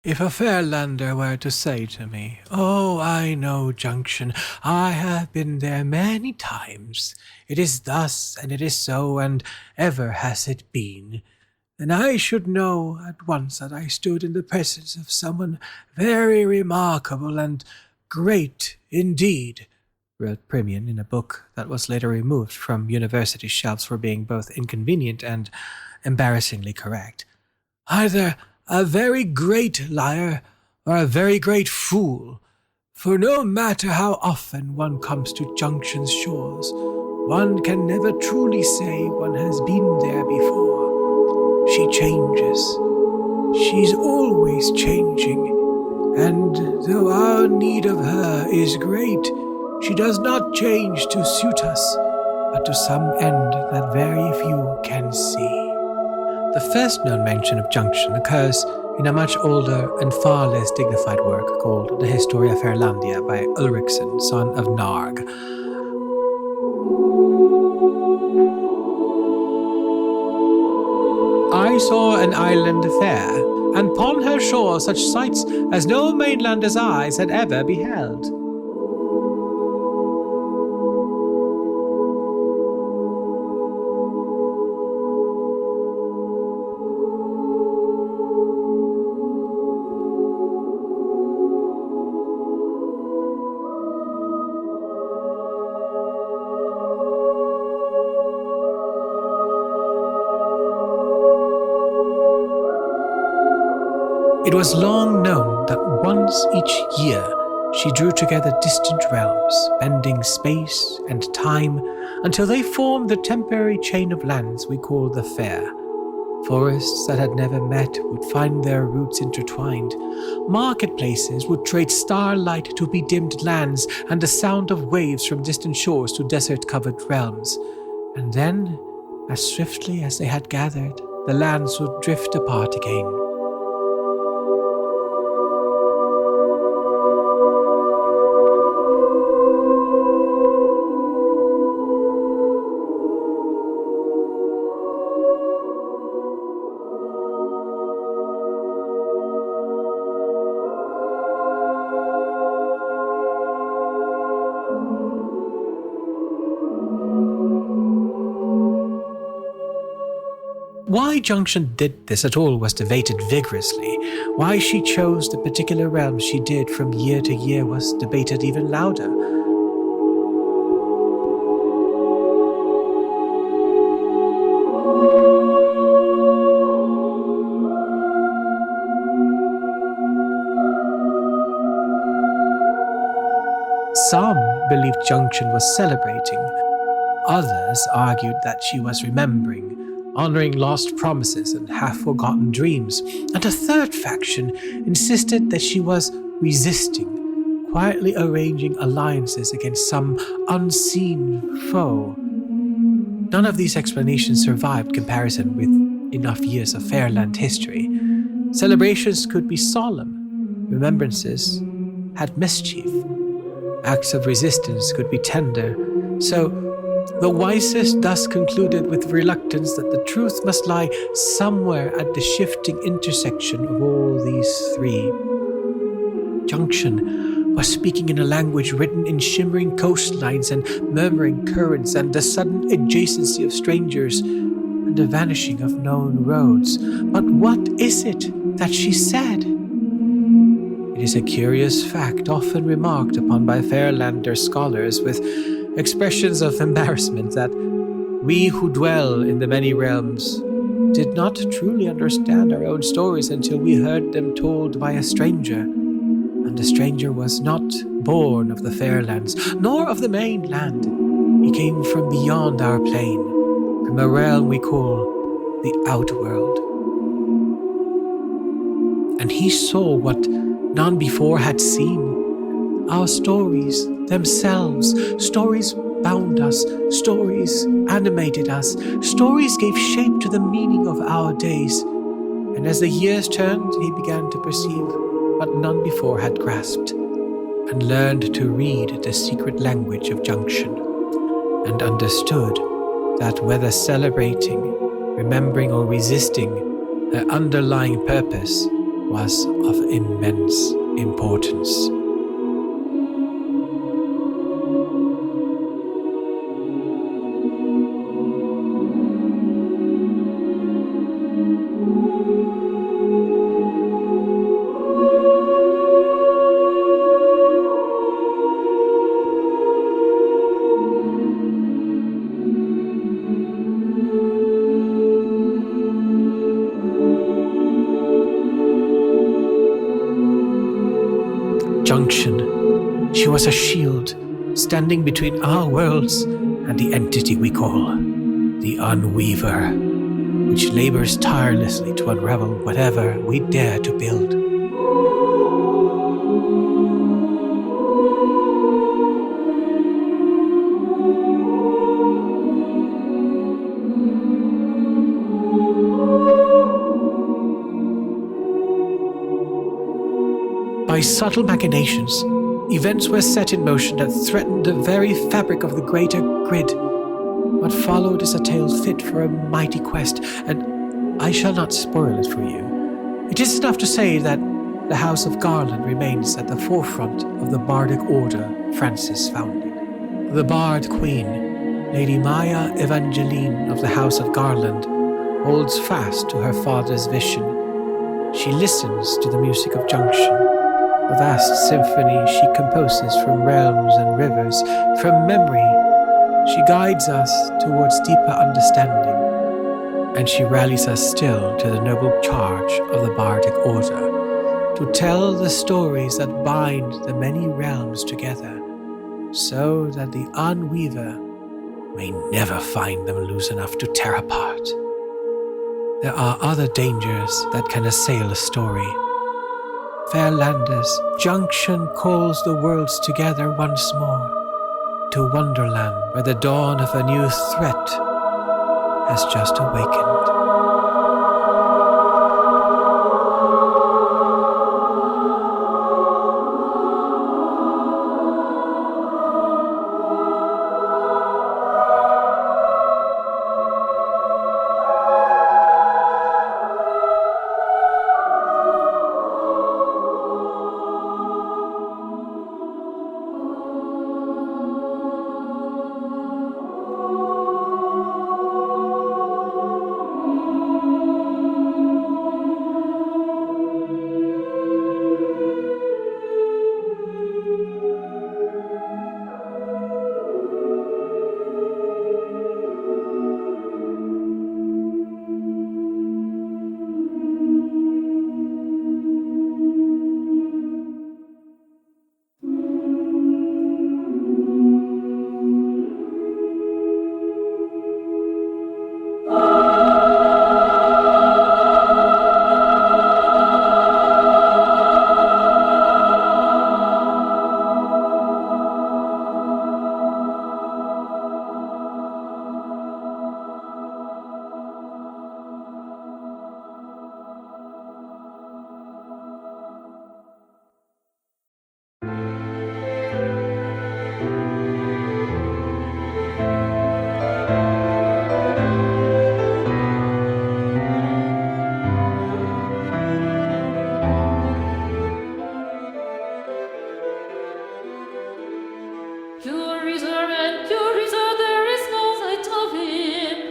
If a Fairlander were to say to me, "Oh, I know Junction, I have been there many times. It is thus, and it is so, and ever has it been," then I should know at once that I stood in the presence of someone very remarkable and great indeed, wrote Primian in a book that was later removed from university shelves for being both inconvenient and embarrassingly correct. Either a very great liar or a very great fool, for no matter how often one comes to Junction's shores, one can never truly say one has been there before. She changes. She's always changing, and though our need of her is great, she does not change to suit us, but to some end that very few can see. The first known mention of Junction occurs in a much older and far less dignified work called The Historia Fairelandia by Ulrichsen, son of Narg. I saw an island fair, and upon her shore such sights as no mainlander's eyes had ever beheld. It was long known that once each year she drew together distant realms, bending space and time until they formed the temporary chain of lands we call the Fair. Forests that had never met would find their roots intertwined. Marketplaces would trade starlight to bedimmed lands and the sound of waves from distant shores to desert-covered realms. And then, as swiftly as they had gathered, the lands would drift apart again. Why Junction did this at all was debated vigorously. Why she chose the particular realms she did from year to year was debated even louder. Some believed Junction was celebrating. Others argued that she was remembering, honoring lost promises and half-forgotten dreams, and a third faction insisted that she was resisting, quietly arranging alliances against some unseen foe. None of these explanations survived comparison with enough years of Fairland history. Celebrations could be solemn, remembrances had mischief, acts of resistance could be tender, so the wisest thus concluded with reluctance that the truth must lie somewhere at the shifting intersection of all these three. Junction was speaking in a language written in shimmering coastlines and murmuring currents and the sudden adjacency of strangers and the vanishing of known roads. But what is it that she said? It is a curious fact often remarked upon by Fairlander scholars with expressions of embarrassment that we who dwell in the many realms did not truly understand our own stories until we heard them told by a stranger. And the stranger was not born of the Fairlands, nor of the mainland. He came from beyond our plane, from a realm we call the Outworld. And he saw what none before had seen. Our stories themselves, stories bound us, stories animated us, stories gave shape to the meaning of our days. And as the years turned, he began to perceive what none before had grasped, and learned to read the secret language of Junction, and understood that whether celebrating, remembering, or resisting, her underlying purpose was of immense importance. Junction. She was a shield, standing between our worlds and the entity we call the Unweaver, which labors tirelessly to unravel whatever we dare to build. By subtle machinations, events were set in motion that threatened the very fabric of the greater grid. What followed is a tale fit for a mighty quest, and I shall not spoil it for you. It is enough to say that the House of Garland remains at the forefront of the bardic order Francis founded. The Bard Queen, Lady Maya Evangeline of the House of Garland, holds fast to her father's vision. She listens to the music of Junction, a vast symphony she composes from realms and rivers, from memory. She guides us towards deeper understanding, and she rallies us still to the noble charge of the Bardic Order, to tell the stories that bind the many realms together, so that the Unweaver may never find them loose enough to tear apart. There are other dangers that can assail a story. Fairelanders, Junction calls the worlds together once more, to Wonderland, where the dawn of a new threat has just awakened.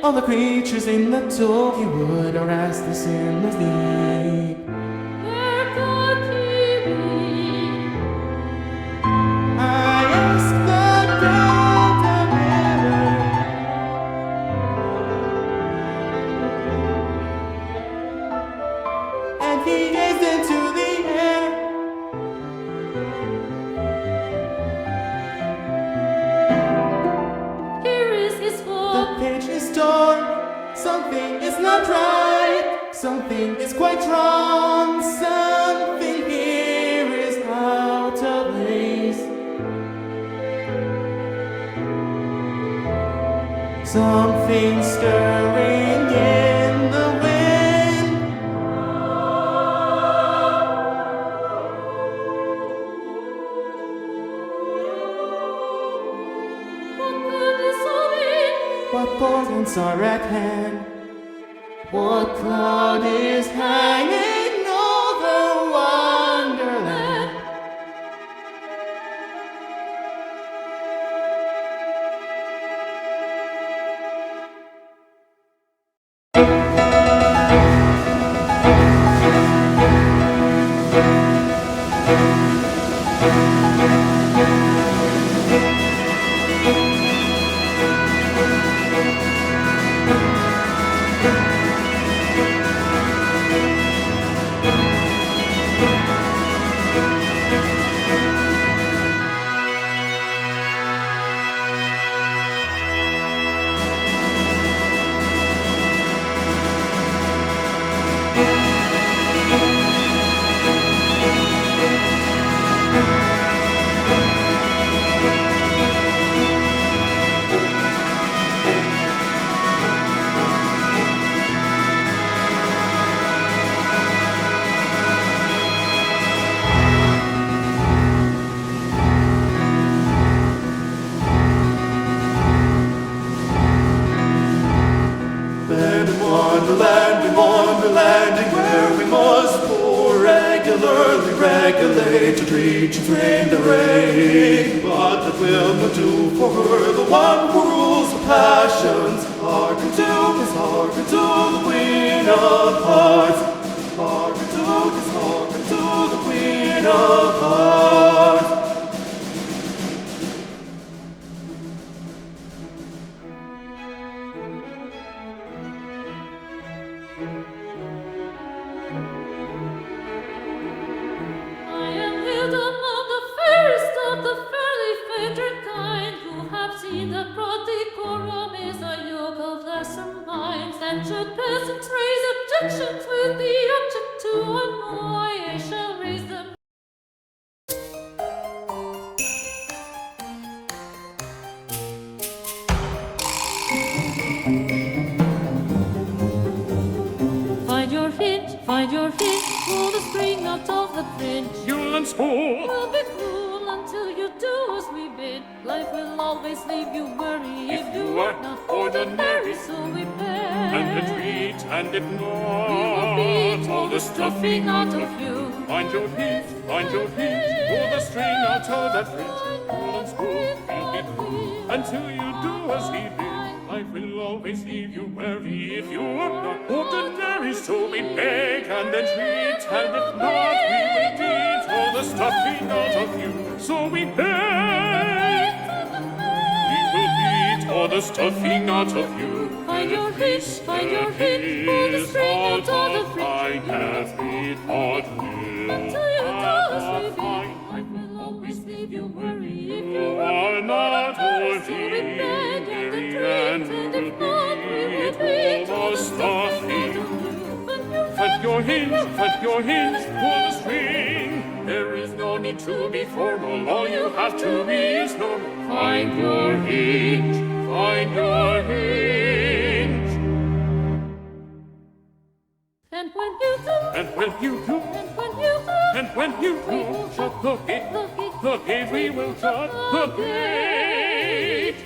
All the creatures in the door he would harass the sinless deep. Where could he be? I asked the God of heaven, and he gazed into the air. Here is his The hope. page is torn, something is not right, something is quite wrong, something here is out of place. Something stirring in the wind. What could this all mean? What portents are at hand? What cloud is hanging over Wonderlanding, where we must more regularly regulate to treat and train narrate. But that will not do for her, the one who rules the passions. Hearken to the Queen of Hearts. Hearken to the Queen of Hearts. Seen that broad decorum is a yoke of lesser minds, and should peasants raise objections with the object to annoy, I shall raise them. Find your hint, pull the string out of the fringe. You'll and spool. We'll be cruel until you do as we bid. Life will always leave you worry if you are not ordinary, so we beg. And retreat, and if not, we will beat all the stuffing out of you. Find your hint, pull the string out of that fringe. Pull and spool, we'll be cruel until you do as he bid. Life will always leave you weary if you are not ordinary, so we beg and entreat, and if not, we will beat all the stuffing out of you. So we beg, we will beat all the stuffing out of you. Find your hint, pull the string out of the fringe. I have been hard will. Until you do as we bid. Life will always leave you weary if you are not ordinary, so we beg and entreat, and if not, we will beat all the stuffing out of you. Find your hint, pull the string. There is no need to be formal, all you have to be is normal. Find your hint. And when you do, shut the gate, we will shut the gate.